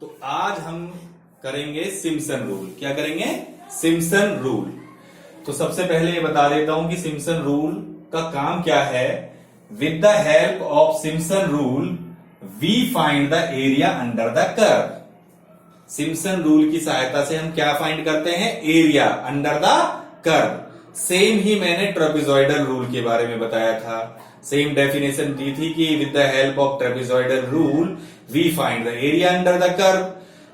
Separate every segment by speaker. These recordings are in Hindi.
Speaker 1: तो आज हम करेंगे सिम्पसन रूल। क्या करेंगे? Simpson rule. तो सबसे पहले ये बता देता हूं कि सिम्पसन रूल का काम क्या है। With the help of Simpson rule we find the area under the curve. Simpson rule की सहायता से हम क्या फाइंड करते हैं? Area under the curve. Same ही मैंने ट्रेपेजॉइडल रूल के बारे में बताया था। सेम डेफिनेशन दी थी कि with the help of trapezoidal rule we find the area under the curve.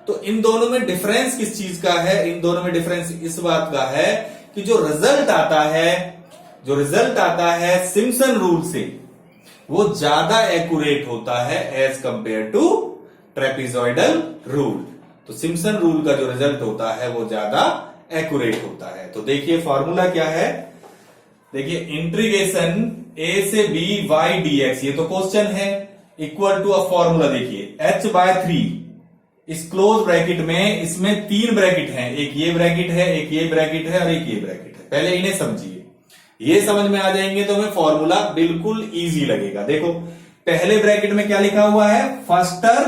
Speaker 1: तो इन दोनों में डिफरेंस किस चीज का है? इन दोनों में डिफरेंस इस बात का है कि जो रिजल्ट आता है सिम्पसन रूल से वो ज्यादा एक्यूरेट होता है as compare to trapezoidal rule. तो सिम्पसन रूल का जो रिजल्ट होता है वो ज्यादा एक्यूरेट होता है। तो देखिए फॉर्मूला क्या है। देखिए इंटीग्रेशन a से b y dx, ये तो क्वेश्चन है, इक्वल टू अ फॉर्मूला। देखिए h/3 इस क्लोज ब्रैकेट में, इसमें 3 ब्रैकेट हैं, एक ये ब्रैकेट है, एक ये ब्रैकेट है और एक ये ब्रैकेट है। पहले इन्हें समझिए, ये समझ में आ जाएंगे तो हमें फॉर्मूला बिल्कुल इजी लगेगा। देखो पहले ब्रैकेट में क्या लिखा हुआ है? First term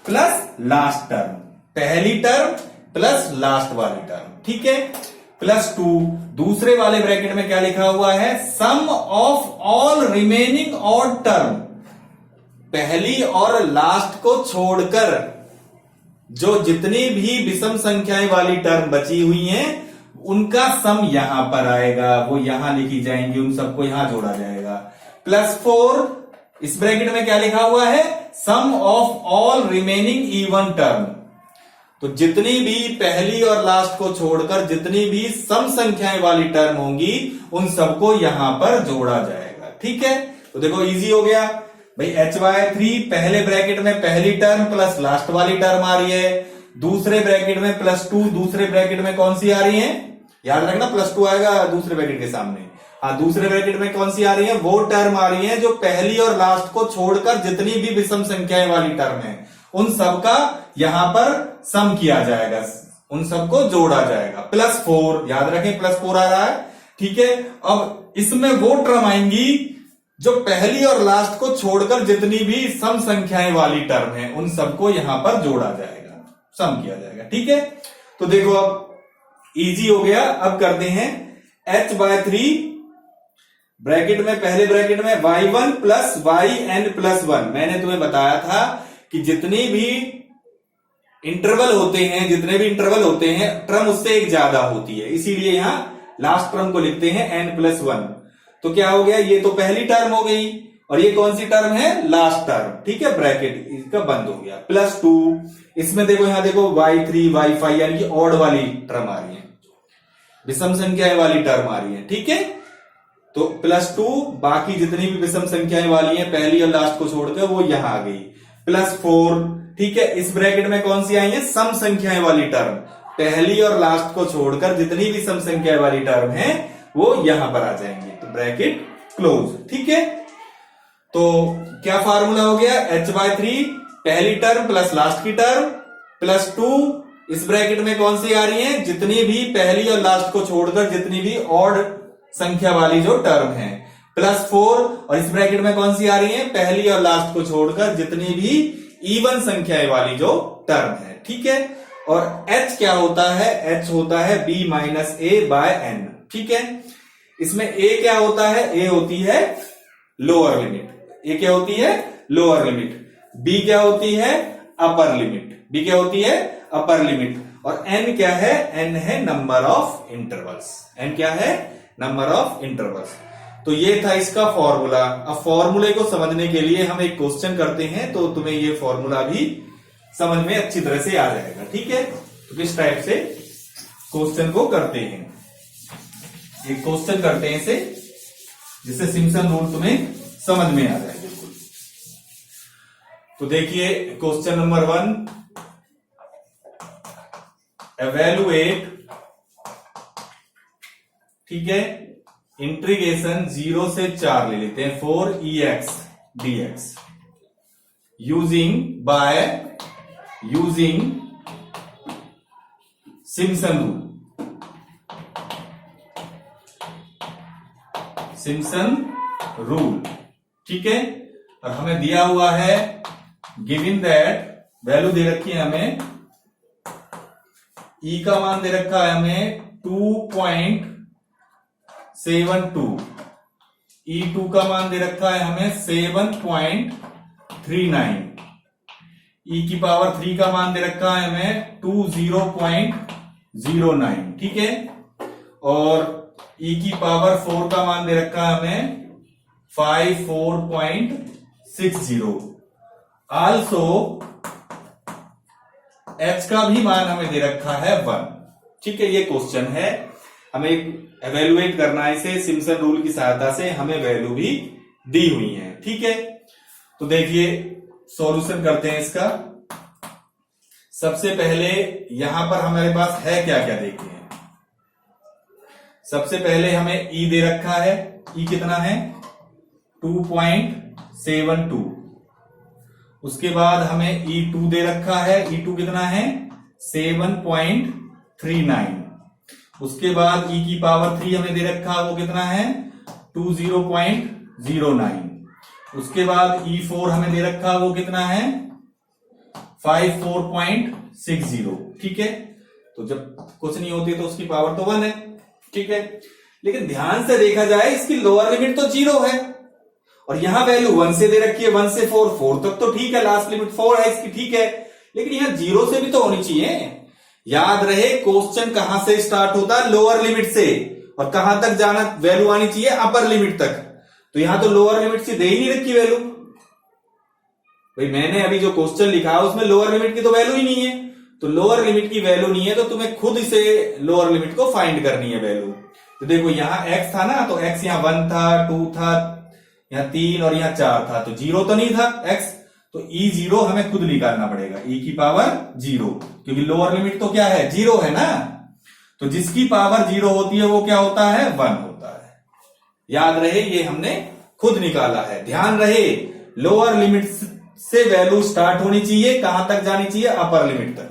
Speaker 1: plus last term, पहली टर्म प्लस लास्ट वाली टर्म, ठीक है, +2। दूसरे वाले ब्रैकेट में क्या लिखा हुआ है? Sum of all remaining odd term, पहली और लास्ट को छोड़कर जो जितनी भी विषम संख्याएं वाली टर्म बची हुई हैं उनका सम यहां पर आएगा, वो यहां लिखी जाएंगी, उन सबको यहां जोड़ा जाएगा। +4 इस ब्रैकेट में क्या लिखा हुआ है? Sum of all remaining even term, तो जितनी भी पहली और लास्ट को छोड़कर जितनी भी सम संख्याएं वाली टर्म होंगी उन सबको यहां पर जोड़ा जाएगा, ठीक है। तो देखो इजी हो गया भाई। h/3 पहले ब्रैकेट में पहली टर्म प्लस लास्ट वाली टर्म आ रही है, दूसरे ब्रैकेट में +2, दूसरे ब्रैकेट में कौन सी आ रही है? याद रखना +2 आएगा दूसरे ब्रैकेट के सामने। हाँ, दूसरे ब्रैकेट में कौन सी आ रही है? वो टर्म आ रही है जो पहली और लास्ट को छोड़कर जितनी भी विषम संख्याएं वाली टर्म है उन सबका यहां पर सम किया जाएगा, उन सबको जोड़ा जाएगा। +4 याद रखें, +4 आ रहा है, ठीक है। अब इसमें वो टर्म आएंगी जो पहली और लास्ट को छोड़कर जितनी भी सम संख्याएं वाली टर्म है उन सबको यहां पर जोड़ा जाएगा, सम किया जाएगा, ठीक है। तो देखो अब इजी हो गया। अब करते हैं h/3 ब्रैकेट में, पहले ब्रैकेट में y1 प्लस yn प्लस 1। मैंने तुम्हें बताया था कि जितने भी इंटरवल होते हैं टर्म उससे एक ज्यादा होती है, इसीलिए यहां लास्ट टर्म को लिखते हैं n+1। तो क्या हो गया? ये तो पहली टर्म हो गई और ये कौन सी टर्म है? लास्ट टर्म, ठीक है। ब्रैकेट इसका बंद हो गया। +2 इसमें देखो, यहां देखो y3 y5 यानी कि ऑड वाली टर्म आ रही है, विषम संख्याएं वाली टर्म आ रही है, ठीक है। तो +2 बाकी जितनी भी विषम संख्याएं वाली हैं पहली और लास्ट को छोड़कर वो यहां आ गई। +4, ठीक है। इस ब्रैकेट में कौन सी आई है? सम संख्याएं वाली टर्म, पहली और लास्ट को छोड़कर जितनी भी सम संख्याएं वाली टर्म है वो यहां पर आ जाएंगे। तो ब्रैकेट क्लोज, ठीक है। तो क्या फार्मूला हो गया? h/3 पहली टर्म प्लस लास्ट की टर्म +2 इस ब्रैकेट में कौन सी आ रही है? जितनी भी पहली और लास्ट को छोड़कर जितनी भी ऑड संख्या वाली जो टर्म है, +4 और इस ब्रैकेट में कौन सी आ रही है? पहली और लास्ट को छोड़कर जितनी भी इवन संख्याएं वाली जो टर्म है, ठीक है। और h क्या होता है? h होता है b-a/n, ठीक है। इसमें a क्या होता है? a होती है लोअर लिमिट, a क्या होती है? Lower limit. b क्या होती है? अपर लिमिट, b क्या होती है? Upper limit. और n क्या है? n है नंबर ऑफ इंटरवल्स, n क्या है? Number of intervals. तो ये था इसका फॉर्मूला। अब फॉर्मूले को समझने के लिए हम एक क्वेश्चन करते हैं तो तुम्हें ये फॉर्मूला भी समझ में अच्छी तरह से आ जाएगा, ठीक है। तो किस टाइप से क्वेश्चन को करते हैं, एक क्वेश्चन करते हैं इसे, जिससे सिम्पसन रूल तुम्हें समझ में आ जाए बिल्कुल। तो देखिए क्वेश्चन नंबर 1, एवेलुएट, ठीक है, इंटीग्रेशन 0 से 4 ले लेते हैं 4ex dx using Simpson rule, ठीक है। और हमें दिया हुआ है गिवन दैट वैल्यू दे रखी है हमें, ई का मान दे रखा है हमें 2.72, E2 का मान दे रखा है हमें 7.39, e की पावर 3 का मान दे रखा है हमें 20.09, ठीक है। और e की पावर 4 का मान दे रखा है हमें 54.60। आल्सो h का भी मान हमें दे रखा है 1, ठीक है। ये क्वेश्चन है, हमें एवेलुएट करना है इसे सिम्पसन रूल की सहायता से, हमें वैल्यू भी दी हुई है, ठीक है। तो देखिए सॉल्यूशन करते हैं इसका। सबसे पहले यहां पर हमारे पास है क्या क्या देखते हैं। सबसे पहले हमें e दे रखा है, e कितना है 2.72। उसके बाद हमें E2 दे रखा है, E2 कितना है 7.39। उसके बाद e की पावर 3 हमें दे रखा है, वो कितना है 20.09। उसके बाद E4 हमें दे रखा है, वो कितना है 54.60, ठीक है। तो जब कुछ नहीं होती तो उसकी पावर तो 1 है, ठीक है। लेकिन ध्यान से देखा जाए इसकी लोअर लिमिट तो 0 है और यहां वैल्यू 1 से दे रखी है, 1 से 4 तक तो ठीक है, लास्ट लिमिट 4 है इसकी, ठीक है। लेकिन यहां 0 से भी तो होनी चाहिए। याद रहे क्वेश्चन कहां से स्टार्ट होता है, लोअर लिमिट से, और कहां तक जाना वैल्यू आनी चाहिए, अपर लिमिट तक। तो यहां तो लोअर लिमिट से दे ही नहीं रखी वैल्यू। भाई मैंने अभी जो क्वेश्चन लिखा है उसमें लोअर लिमिट की तो वैल्यू ही नहीं है, तो लोअर लिमिट की वैल्यू नहीं है तो तुम्हें खुद इसे लोअर लिमिट को फाइंड करनी है वैल्यू। तो देखो यहां x था ना, तो x यहां 1 था, 2 था, यहां 3 और यहां 4 था, तो 0 तो नहीं था x, तो E0 हमें खुद निकालना पड़ेगा, e की पावर 0, क्योंकि लोअर लिमिट तो क्या है 0 है ना। तो जिसकी पावर 0 होती है वो क्या होता है 1 होता है। याद रहे ये हमने खुद निकाला है। ध्यान रहे लोअर लिमिट से वैल्यू स्टार्ट होनी चाहिए, कहां तक जानी चाहिए, अपर लिमिट तक,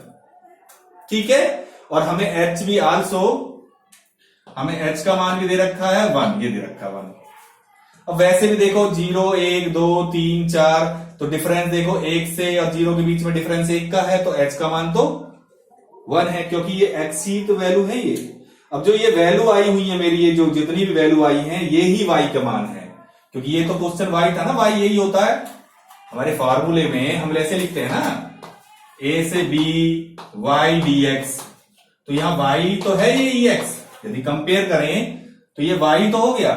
Speaker 1: ठीक है। और हमें h भी आल्सो, हमें h का मान भी दे रखा है 1, ये दे रखा है 1। अब वैसे भी देखो 0, 1, 2, 3, 4, तो डिफरेंस देखो 1 से और 0 के बीच में डिफरेंस 1 का है, तो h का मान तो 1 है, क्योंकि ये x ही तो वैल्यू है ये। अब जो ये वैल्यू आई हुई है मेरी, ये जो जितनी भी वैल्यू आई है ये ही y का मान है, क्योंकि ये तो क्वेश्चन y था ना, y यही होता है हमारे फार्मूले में। हम ऐसे लिखते हैं ना a से b y dx, तो यहां y तो है ये x, यदि कंपेयर करें तो ये y तो हो गया,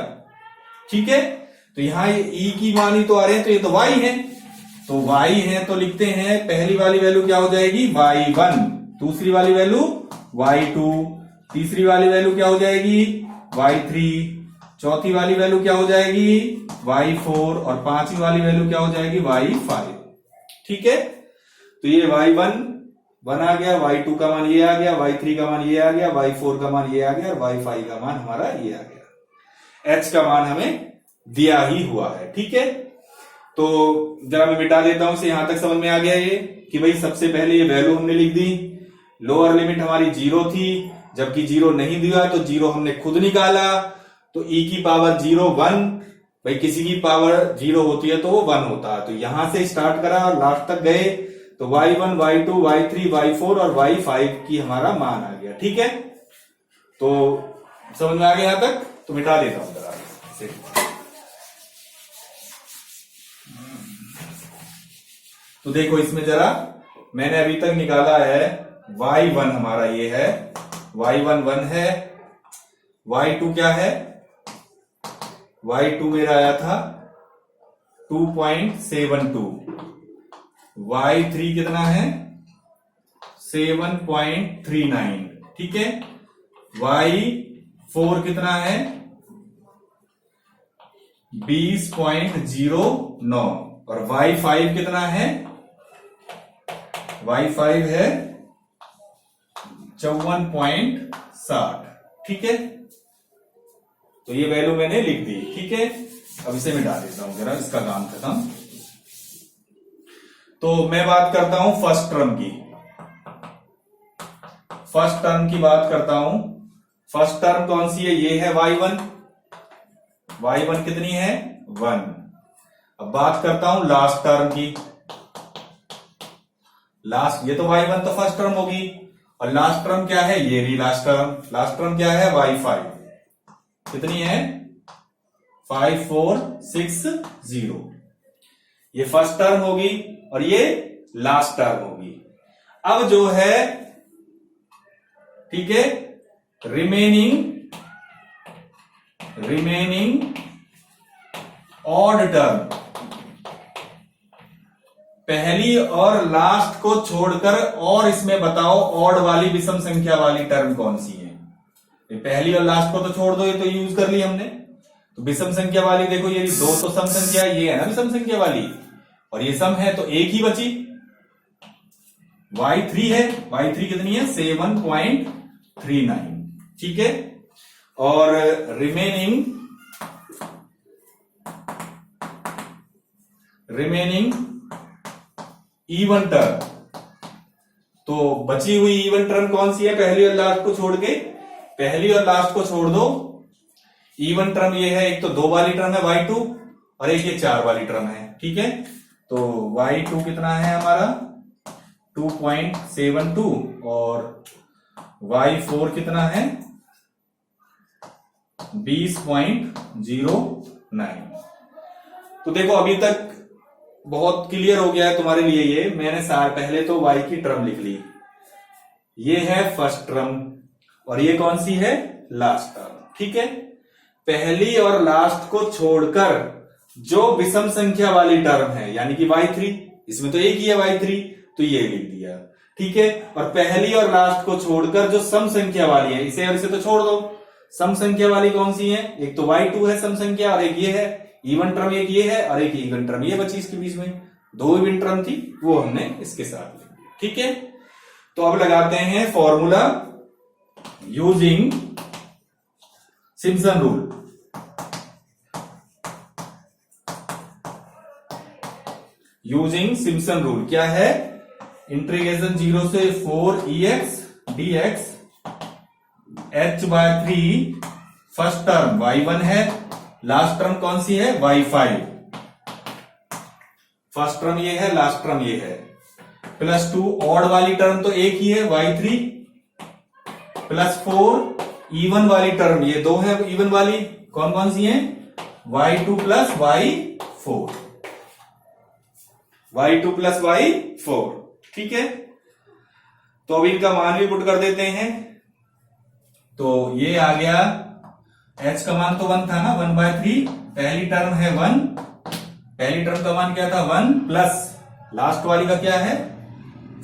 Speaker 1: ठीक है। तो यहां ये e की मान ही तो आ रहे हैं, तो ये तो y है, तो y है तो लिखते हैं पहली वाली वैल्यू क्या हो जाएगी y1, दूसरी वाली वैल्यू y2, तीसरी वाली वैल्यू क्या हो जाएगी y3, चौथी वाली वैल्यू क्या हो जाएगी y4 और पांचवी वाली वैल्यू क्या हो जाएगी y5, ठीक है। तो ये y1 1 आ गया, y2 का मान ये आ गया, y3 का मान ये आ गया, y4 का मान ये आ गया और y5 का मान हमारा ये आ गया। h का मान हमें दिया ही हुआ है, ठीक है। तो जरा मैं मिटा देता हूं इसे, यहां तक समझ में आ गया ये कि भाई सबसे पहले ये वैल्यू हमने लिख दी, लोअर लिमिट हमारी 0 थी, जबकि 0 नहीं दिया तो 0 हमने खुद निकाला, तो e की पावर 0 1, भाई किसी की पावर 0 होती है तो वो 1 होता है। तो यहां से स्टार्ट करा और लास्ट तक गए, तो y1, y2, y3, y4 और y5 की हमारा मान आ गया, ठीक है। तो समझ में आ गया यहां तक, तो मिटा देता हूं जरा इसे। तो देखो इसमें जरा मैंने अभी तक निकाला है y1 हमारा ये है, y1 1 है, y2 क्या है, y2 मेरा आया था 2.72, y3 कितना है 7.39, ठीक है। y4 कितना है 20.09 और y5 कितना है, y5 है 54.60, ठीक है। तो ये वैल्यू मैंने लिख दी, ठीक है। अब इसे मिटा देता हूं जरा, इसका काम खत्म। तो मैं बात करता हूं फर्स्ट टर्म की, फर्स्ट टर्म की बात करता हूं। फर्स्ट टर्म कौन सी है, ये है y1, y1 कितनी है 1। अब बात करता हूं लास्ट टर्म की। लास्ट, ये तो y1 तो फर्स्ट टर्म होगी, और लास्ट टर्म क्या है, ये रही लास्ट टर्म क्या है y5, कितनी है 5460, ये फर्स्ट टर्म होगी और ये लास्ट टर्म होगी। अब जो है, ठीक है, रिमेनिंग ऑड टर्म, पहली और लास्ट को छोड़कर, और इसमें बताओ ऑड वाली विषम संख्या वाली टर्म कौन सी है। ये पहली और लास्ट को तो छोड़ दो, ये तो यूज कर ली हमने। तो विषम संख्या वाली देखो, ये दो तो सम संख्या, ये है ना विषम संख्या वाली, और ये सम है, तो एक ही बची, y3 है। y3 कितनी है 7.39, ठीक है। और रिमेनिंग इवन टर्म, तो बची हुई इवन टर्म कौन सी है, पहली और लास्ट को छोड़ के, पहली और लास्ट को छोड़ दो, इवन टर्म ये है, एक तो 2 वाली टर्म है y2 और एक ये 4 वाली टर्म है, ठीक है। तो y2 कितना है हमारा 2.72 और y4 कितना है 20.09। तो देखो अभी तक बहुत क्लियर हो गया है तुम्हारे लिए। ये मैंने पहले तो y की टर्म लिख ली, ये है फर्स्ट टर्म और ये कौन सी है लास्ट टर्म, ठीक है। पहली और लास्ट को छोड़कर जो विषम संख्या वाली टर्म है, यानी कि y3, इसमें तो एक ही है y3, तो ये लिख दिया, ठीक है। और पहली और लास्ट को छोड़कर जो सम संख्या वाली है, इसे और इसे तो छोड़ दो, सम संख्या वाली कौन सी है, एक तो y2 है सम संख्या और एक ये है इवन टर्म, एक ये है और एक इवन टर्म ये बची इसके बीच में, 2 इवन टर्म थी वो हमने इसके साथ लिख दिया, ठीक है। तो अब लगाते हैं formula using Simpson rule. Using Simpson rule क्या है, इंटीग्रेशन 0 से 4ex dx h/3, first term y1 है, लास्ट टर्म कौन सी है y5, फर्स्ट टर्म ये है, लास्ट टर्म ये है, +2 ऑड वाली टर्म तो एक ही है y3, +4 इवन वाली टर्म ये 2 है इवन वाली, कौन कौन सी है y2 + y4, y2 + y4, ठीक है। तो अब इनका मान भी पुट कर देते हैं। तो ये आ गया, h का मान तो 1 था ना, 1/3, पहली टर्म है 1, पहली टर्म का मान क्या था 1, प्लस लास्ट वाली का क्या है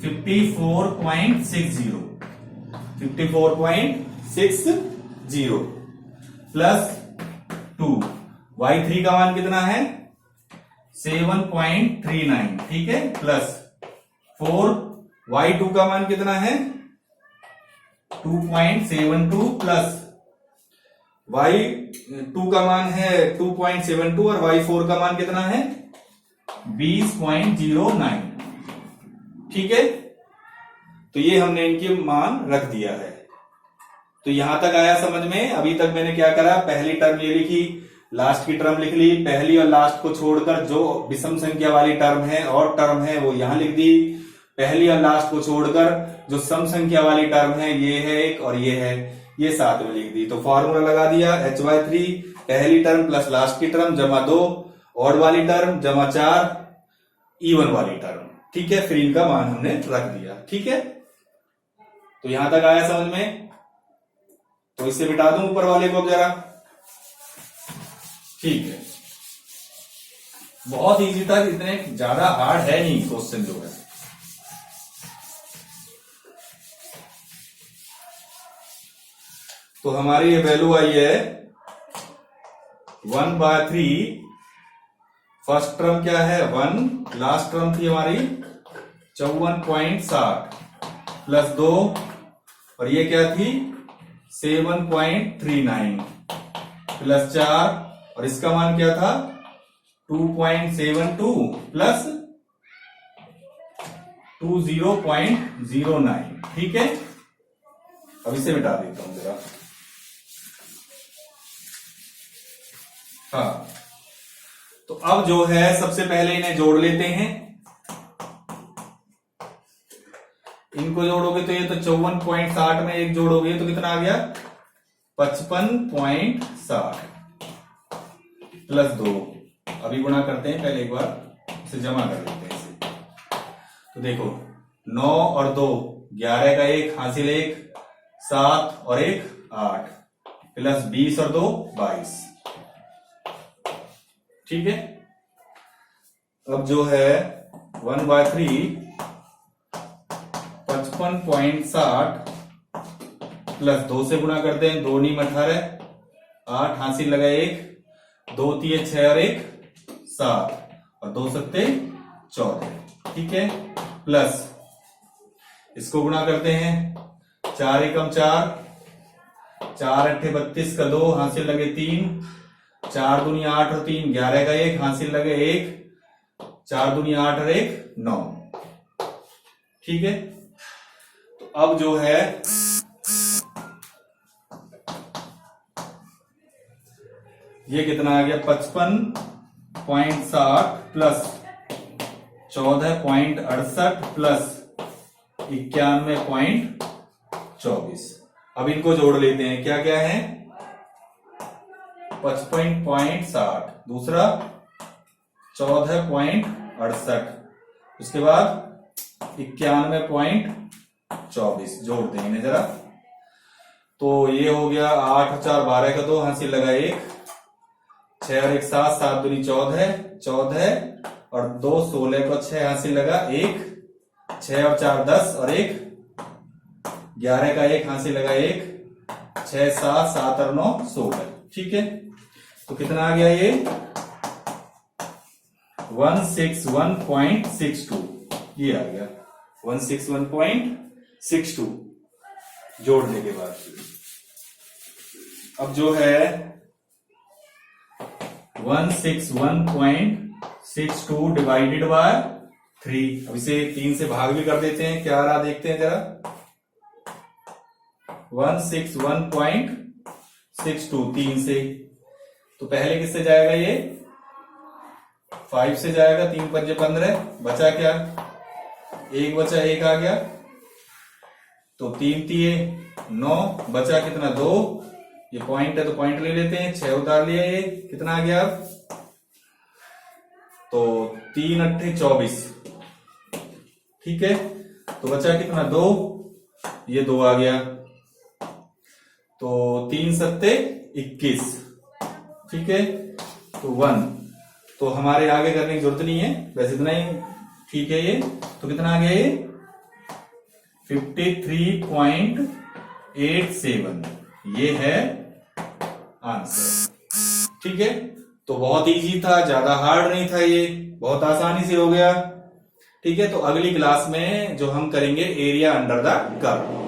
Speaker 1: 54.60, 54.60 प्लस 2, y3 का मान कितना है 7.39, ठीक है, प्लस 4, y2 का मान कितना है 2.72 प्लस y2 का मान है 2.72 और y4 का मान कितना है 20.09, ठीक है। तो ये हमने इनके मान रख दिया है। तो यहां तक आया समझ में। अभी तक मैंने क्या करा, पहली टर्म ये लिखी, लास्ट की टर्म लिख ली, पहली और लास्ट को छोड़कर जो विषम संख्या वाली टर्म है और टर्म है वो यहां लिख दी, पहली और लास्ट को छोड़कर जो सम संख्या वाली टर्म है ये है एक और ये है, ये साथ में लिख दी। तो फॉर्मूला लगा दिया h/3, पहली टर्म प्लस लास्ट की टर्म जमा 2 ऑड वाली टर्म जमा 4 इवन वाली टर्म, ठीक है। फिर इनका मान हमने रख दिया, ठीक है। तो यहां तक आया समझ में। तो इससे मिटा दूं ऊपर वाले को जरा, ठीक है। बहुत इजी था, इतने ज्यादा हार्ड है नहीं क्वेश्चन जो है। तो हमारी ये वैल्यू आई है 1/3, फर्स्ट टर्म क्या है 1, लास्ट टर्म थी हमारी 54.60 प्लस 2 और ये क्या थी 7.39 प्लस 4 और इसका मान क्या था 2.72 प्लस 20.09, ठीक है। अब इसे मिटा देता हूं जरा। हाँ, तो अब जो है सबसे पहले इन्हें जोड़ लेते हैं। इनको जोड़ोगे तो ये तो 54.60 में एक जोड़ोगे तो कितना आ गया 55.60 प्लस 2। अभी गुणा करते हैं, पहले एक बार इसे जमा कर लेते हैं इसे। तो देखो 9 और 2 11 का 1 हासिल 1 7 और 1 8 प्लस 20 और 2 22। ठीक है। अब जो है 1/3 55.60 प्लस 2 से गुणा करते हैं, 2 नीम 18 8 हासिल लगा 1 2 3 6 और 1 7 और 2 सत्ते 14। ठीक है। प्लस इसको गुणा करते हैं, 4 एकम 4 4 अट्ठे 32 का 2 हासिल लगे 3 4 दूनी 8 और 3 11 का 1 हासिल लगे 1 4 दूनी 8 और 1 9। ठीक है। तो अब जो है ये कितना आ गया 55.60 प्लस 14.68 प्लस 91.24। अब इनको जोड़ लेते हैं, क्या क्या है 55.60 दूसरा 14.68 उसके बाद 91.24 जोड़ देंगे जरा। तो ये हो गया 8 और 4 12 का 2 हासिल लगा 1 6 और 1 7 7 दूनी 14 और 2 16 को 6 हासिल लगा 1 6 और 4 10 और 1 11 का 1 हासिल लगा 1 6 7 7 और 9 16। ठीक है। तो कितना आ गया ये 161.62 ये आ गया 161.62 जोड़ने के बाद। अब जो है 161.62 डिवाइडेड बाय 3। अब इसे 3 से भाग भी कर देते हैं, क्या रहा देखते हैं जरा 161.62 3 से। तो पहले किससे जाएगा ये 5 से जाएगा 3 पंजे 15 बचा क्या 1 बचा 1 आ गया तो 3 3 9 बचा कितना 2 ये पॉइंट है तो पॉइंट ले लेते हैं 6 उतार लिया ये कितना आ गया अब तो 3 अट्ठे 24। ठीक है। तो बचा कितना 2 ये 2 आ गया तो 3 सत्ते 21। ठीक है। तो 1 तो हमारे आगे करने की जरूरत नहीं है, वैसे इतना ही ठीक है ये। तो कितना आ गया ये 53.87 ये है आंसर। ठीक है। तो बहुत इजी था, ज्यादा हार्ड नहीं था, ये बहुत आसानी से हो गया। ठीक है। तो अगली क्लास में जो हम करेंगे एरिया अंडर द कर्व।